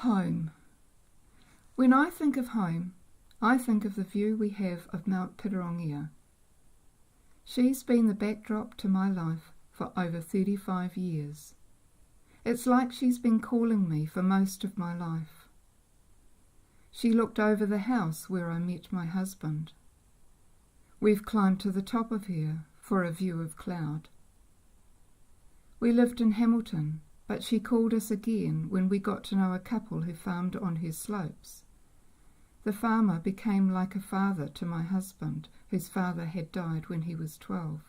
Home. When I think of home, I think of the view we have of Mount Pirongia. She's been the backdrop to my life for over 35 years. It's like she's been calling me for most of my life. She looked over the house where I met my husband. We've climbed to the top of her for a view of cloud. We lived in Hamilton, but she called us again when we got to know a couple who farmed on her slopes. The farmer became like a father to my husband, whose father had died when he was 12.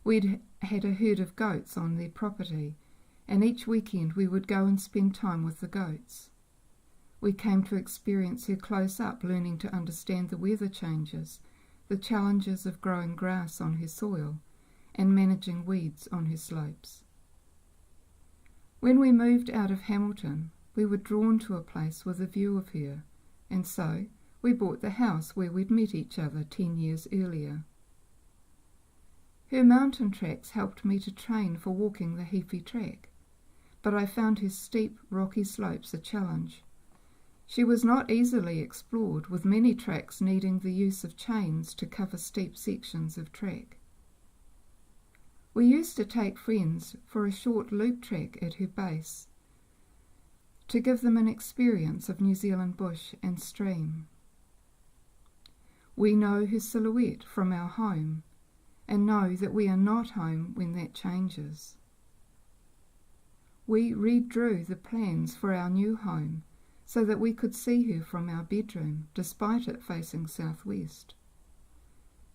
We'd had a herd of goats on their property, and each weekend we would go and spend time with the goats. We came to experience her close up, learning to understand the weather changes, the challenges of growing grass on her soil, and managing weeds on her slopes. When we moved out of Hamilton, we were drawn to a place with a view of her, and so we bought the house where we'd met each other 10 years earlier. Her mountain tracks helped me to train for walking the Heaphy track, but I found her steep, rocky slopes a challenge. She was not easily explored, with many tracks needing the use of chains to cover steep sections of track. We used to take friends for a short loop track at her base to give them an experience of New Zealand bush and stream. We know her silhouette from our home and know that we are not home when that changes. We redrew the plans for our new home so that we could see her from our bedroom, despite it facing southwest.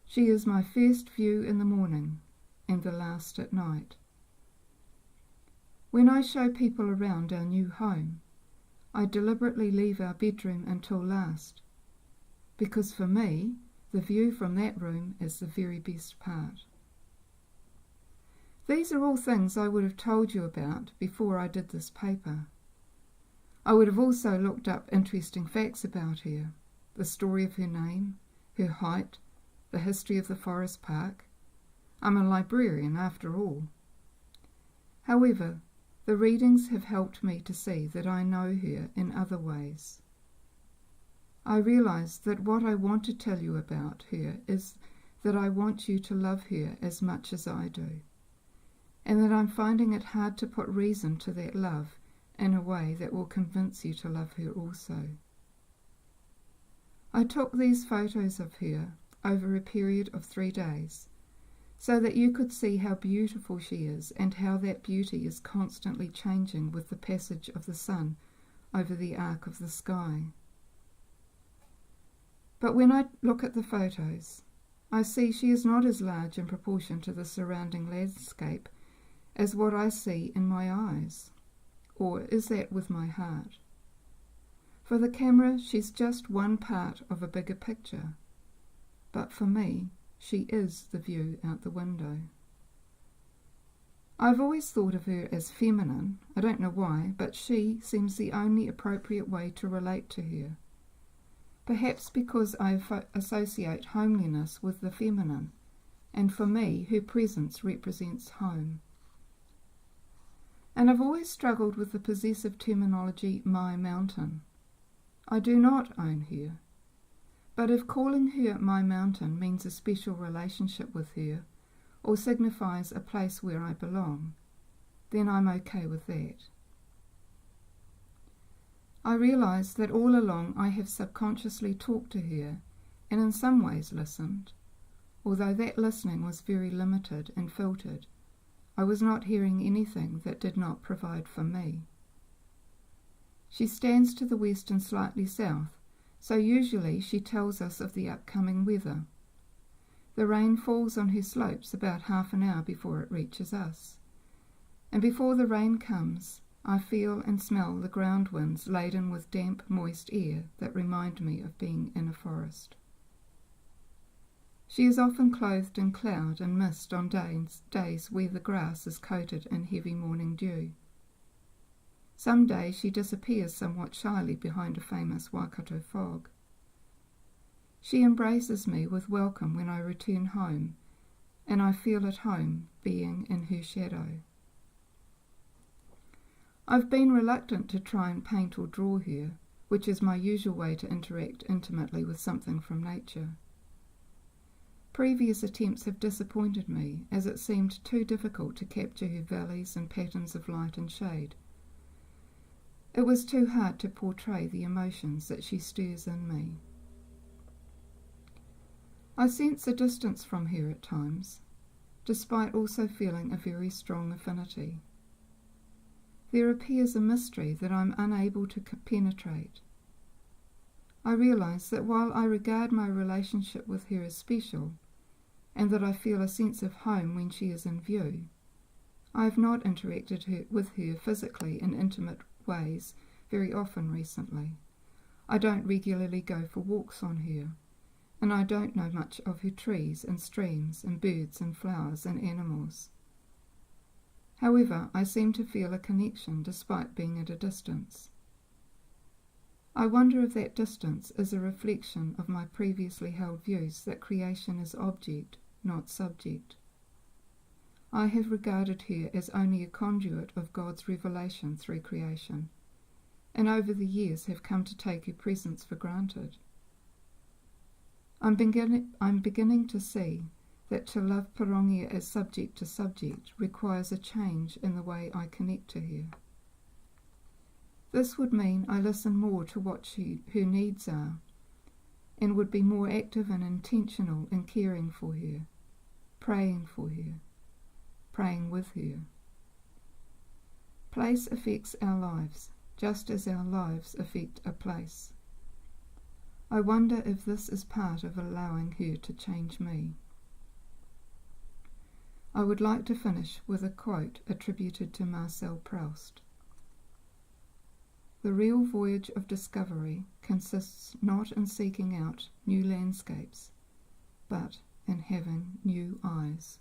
She is my first view in the morning and the last at night. When I show people around our new home, I deliberately leave our bedroom until last, because for me, the view from that room is the very best part. These are all things I would have told you about before I did this paper. I would have also looked up interesting facts about her, the story of her name, her height, the history of the forest park. I'm a librarian after all. However, the readings have helped me to see that I know her in other ways. I realise that what I want to tell you about her is that I want you to love her as much as I do, and that I'm finding it hard to put reason to that love in a way that will convince you to love her also. I took these photos of her over a period of 3 days, so that you could see how beautiful she is and how that beauty is constantly changing with the passage of the sun over the arc of the sky. But when I look at the photos, I see she is not as large in proportion to the surrounding landscape as what I see in my eyes, or is that with my heart? For the camera, she's just one part of a bigger picture, but for me, she is the view out the window. I've always thought of her as feminine. I don't know why, but she seems the only appropriate way to relate to her. Perhaps because I associate homeliness with the feminine, and for me, her presence represents home. And I've always struggled with the possessive terminology, my mountain. I do not own her. But if calling her my mountain means a special relationship with her, or signifies a place where I belong, then I'm okay with that. I realise that all along I have subconsciously talked to her, and in some ways listened, although that listening was very limited and filtered. I was not hearing anything that did not provide for me. She stands to the west and slightly south, so usually she tells us of the upcoming weather. The rain falls on her slopes about half an hour before it reaches us. And before the rain comes, I feel and smell the ground winds laden with damp, moist air that remind me of being in a forest. She is often clothed in cloud and mist on days where the grass is coated in heavy morning dew. Some days she disappears somewhat shyly behind a famous Waikato fog. She embraces me with welcome when I return home, and I feel at home being in her shadow. I've been reluctant to try and paint or draw her, which is my usual way to interact intimately with something from nature. Previous attempts have disappointed me, as it seemed too difficult to capture her valleys and patterns of light and shade. It was too hard to portray the emotions that she stirs in me. I sense a distance from her at times, despite also feeling a very strong affinity. There appears a mystery that I'm unable to penetrate. I realise that while I regard my relationship with her as special, and that I feel a sense of home when she is in view, I have not interacted with her physically in intimate ways very often recently. I don't regularly go for walks on her, and I don't know much of her trees and streams and birds and flowers and animals. However, I seem to feel a connection despite being at a distance. I wonder if that distance is a reflection of my previously held views that creation is object, not subject. I have regarded her as only a conduit of God's revelation through creation, and over the years have come to take her presence for granted. I'm beginning to see that to love Pirongia as subject to subject requires a change in the way I connect to her. This would mean I listen more to what her needs are, and would be more active and intentional in caring for her, praying for her, praying with her. Place affects our lives, just as our lives affect a place. I wonder if this is part of allowing her to change me. I would like to finish with a quote attributed to Marcel Proust. The real voyage of discovery consists not in seeking out new landscapes, but in having new eyes.